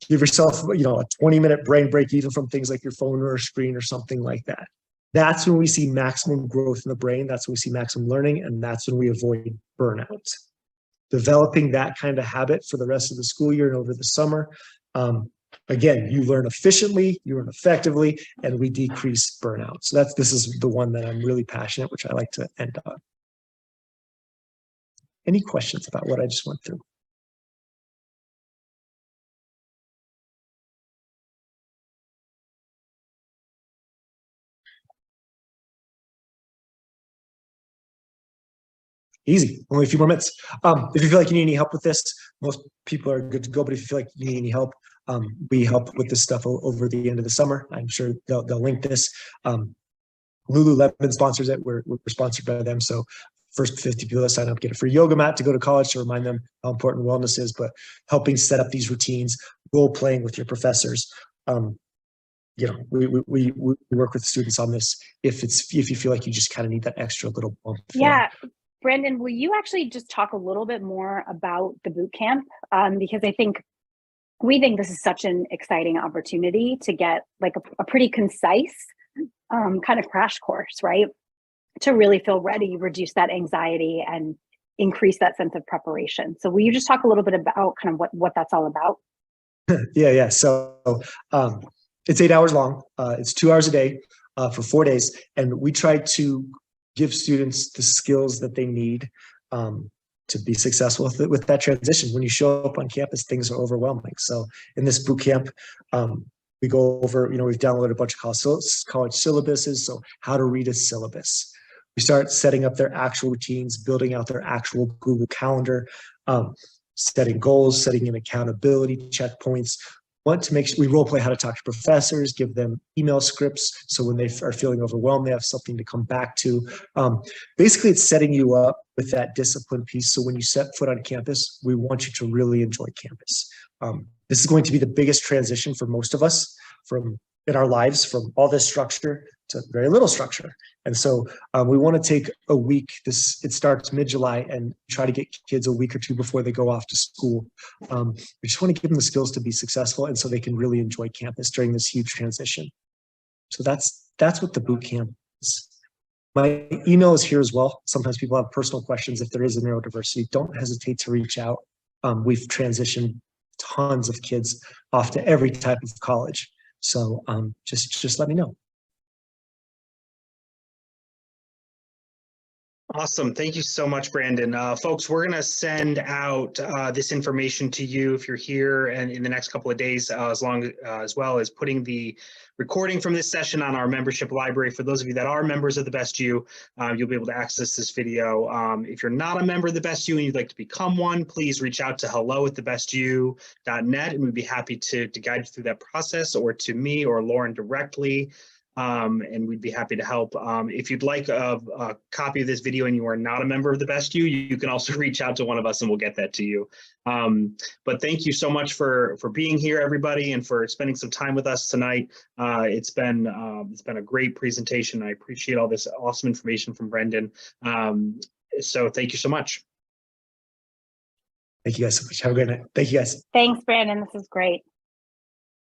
Speaker 3: Give yourself, a 20-minute brain break, even from things like your phone or a screen or something like that. That's when we see maximum growth in the brain. That's when we see maximum learning, and that's when we avoid burnout. Developing that kind of habit for the rest of the school year and over the summer. Again, you learn efficiently, you learn effectively, and we decrease burnout. So this is the one that I'm really passionate, which I like to end on. Any questions about what I just went through? Easy, only a few more minutes. If you feel like you need any help with this, most people are good to go, but if you feel like you need any help, we help with this stuff over the end of the summer. I'm sure they'll link this. Lululemon sponsors it. We're sponsored by them. So first 50 people that sign up get a free yoga mat to go to college to remind them how important wellness is, but helping set up these routines, role playing with your professors. We work with students on this if you feel like you just kind of need that extra little bump.
Speaker 2: Yeah. Brandon, will you actually just talk a little bit more about the boot camp? Because we think this is such an exciting opportunity to get like a pretty concise kind of crash course, right? To really feel ready, reduce that anxiety, and increase that sense of preparation. So will you just talk a little bit about kind of what that's all about?
Speaker 3: Yeah. So it's 8 hours long. It's 2 hours a day for 4 days. And we try to give students the skills that they need to be successful with that transition. When you show up on campus, things are overwhelming. So in this boot camp, we go over, we've downloaded a bunch of college syllabuses. So how to read a syllabus. We start setting up their actual routines, building out their actual Google Calendar, setting goals, setting in accountability checkpoints. Want to make sure we role play how to talk to professors, give them email scripts. So when they are feeling overwhelmed, they have something to come back to. Basically, it's setting you up with that discipline piece. So when you set foot on campus, we want you to really enjoy campus. This is going to be the biggest transition for most of us in our lives, from all this structure to very little structure. And so we want to take a week. It starts mid-July, and try to get kids a week or two before they go off to school. We just want to give them the skills to be successful, and so they can really enjoy campus during this huge transition. So that's what the boot camp is. My email is here as well. Sometimes people have personal questions. If there is a neurodiversity, don't hesitate to reach out. We've transitioned tons of kids off to every type of college. So just let me know.
Speaker 1: Awesome. Thank you so much, Brandon. Folks, we're going to send out this information to you if you're here and in the next couple of days, as well as putting the recording from this session on our membership library. For those of you that are members of the Best You, you'll be able to access this video. If you're not a member of the Best You and you'd like to become one, please reach out to hello@thebestyou.net, and we'd be happy to guide you through that process, or to me or Lauren directly. And we'd be happy to help. If you'd like a copy of this video and you are not a member of the Best You, you can also reach out to one of us and we'll get that to you. But thank you so much for being here, everybody, and for spending some time with us tonight. It's been a great presentation. I appreciate all this awesome information from Brendan. So thank you so much.
Speaker 3: Thank you guys so much. Have a great night. Thank you guys.
Speaker 2: Thanks, Brandon. This is great.